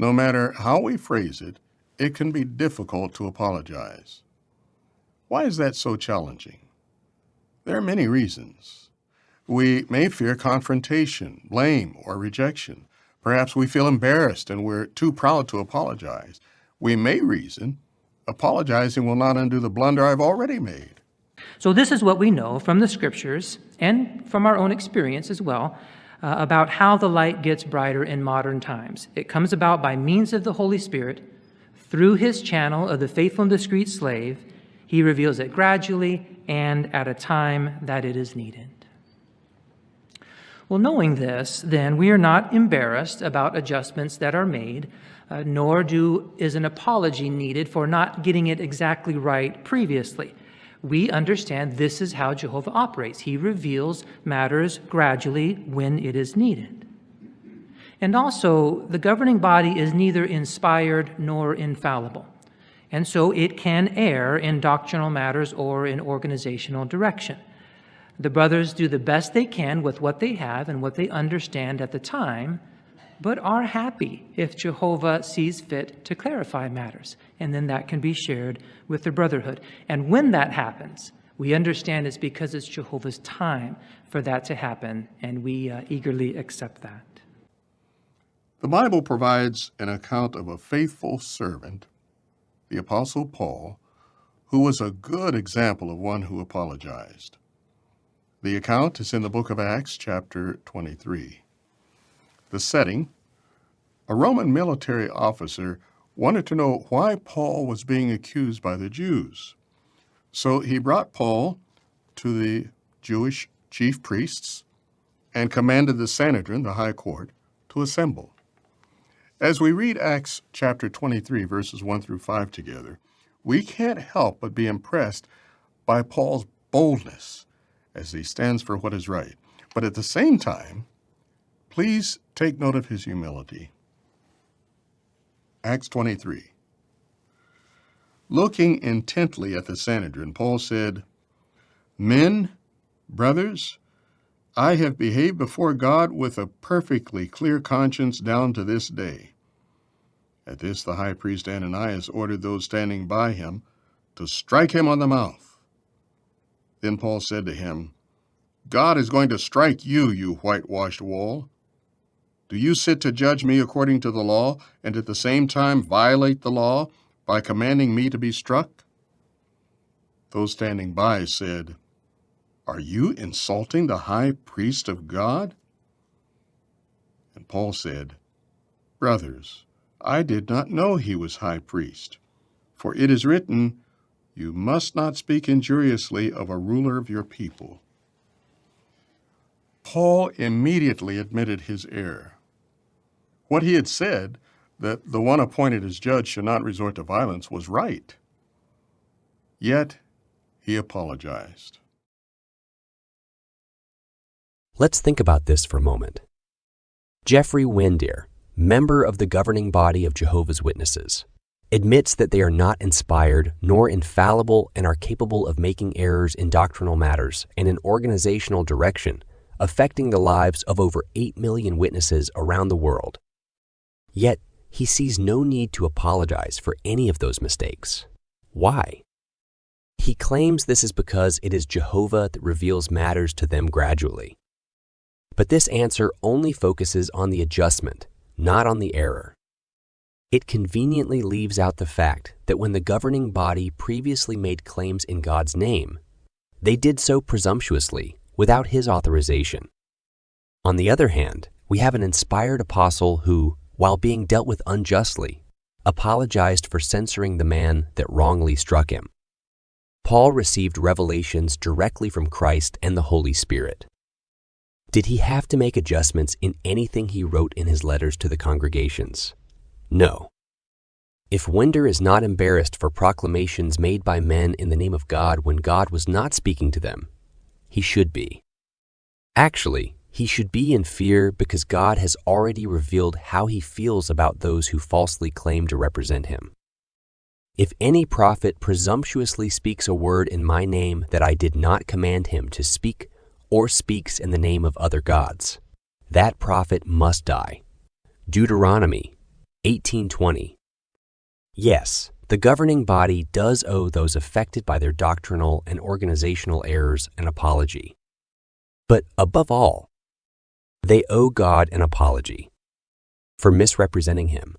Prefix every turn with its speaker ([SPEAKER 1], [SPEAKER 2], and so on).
[SPEAKER 1] No matter how we phrase it, it can be difficult to apologize. Why is that so challenging? There are many reasons. We may fear confrontation, blame, or rejection. Perhaps we feel embarrassed and we're too proud to apologize. We may reason, apologizing will not undo the blunder I've already made.
[SPEAKER 2] So this is what we know from the Scriptures and from our own experience as well about how the light gets brighter in modern times. It comes about by means of the Holy Spirit. Through his channel of the faithful and discreet slave, he reveals it gradually and at a time that it is needed. Well, knowing this, then, we are not embarrassed about adjustments that are made, nor is an apology needed for not getting it exactly right previously. We understand this is how Jehovah operates. He reveals matters gradually when it is needed. And also, the governing body is neither inspired nor infallible, and so it can err in doctrinal matters or in organizational direction. The brothers do the best they can with what they have and what they understand at the time, but are happy if Jehovah sees fit to clarify matters, and then that can be shared with the brotherhood. And when that happens, we understand it's because it's Jehovah's time for that to happen, and we eagerly accept that.
[SPEAKER 1] The Bible provides an account of a faithful servant, the Apostle Paul, who was a good example of one who apologized. The account is in the book of Acts, chapter 23. The setting: a Roman military officer wanted to know why Paul was being accused by the Jews. So he brought Paul to the Jewish chief priests and commanded the Sanhedrin, the high court, to assemble. As we read Acts chapter 23, verses 1 through 5 together, we can't help but be impressed by Paul's boldness as he stands for what is right. But at the same time, please take note of his humility. Acts 23. Looking intently at the Sanhedrin, Paul said, "Men, brothers, I have behaved before God with a perfectly clear conscience down to this day." At this, the high priest Ananias ordered those standing by him to strike him on the mouth. Then Paul said to him, "God is going to strike you, you whitewashed wall. Do you sit to judge me according to the law, and at the same time violate the law by commanding me to be struck?" Those standing by said, "Are you insulting the high priest of God?" And Paul said, "Brothers, I did not know he was high priest. For it is written, 'You must not speak injuriously of a ruler of your people.'" Paul immediately admitted his error. What he had said, that the one appointed as judge should not resort to violence, was right. Yet he apologized.
[SPEAKER 3] Let's think about this for a moment. Jeffrey Windeer, member of the governing body of Jehovah's Witnesses, admits that they are not inspired nor infallible and are capable of making errors in doctrinal matters and in organizational direction, affecting the lives of over 8 million witnesses around the world. Yet, he sees no need to apologize for any of those mistakes. Why? He claims this is because it is Jehovah that reveals matters to them gradually. But this answer only focuses on the adjustment, not on the error. It conveniently leaves out the fact that when the governing body previously made claims in God's name, they did so presumptuously, without his authorization. On the other hand, we have an inspired apostle who, while being dealt with unjustly, apologized for censoring the man that wrongly struck him. Paul received revelations directly from Christ and the Holy Spirit. Did he have to make adjustments in anything he wrote in his letters to the congregations? No. If Winder is not embarrassed for proclamations made by men in the name of God when God was not speaking to them, he should be. Actually, he should be in fear because God has already revealed how he feels about those who falsely claim to represent him. If any prophet presumptuously speaks a word in my name that I did not command him to speak or speaks in the name of other gods, that prophet must die. Deuteronomy 1820. Yes, the governing body does owe those affected by their doctrinal and organizational errors an apology. But above all, they owe God an apology for misrepresenting Him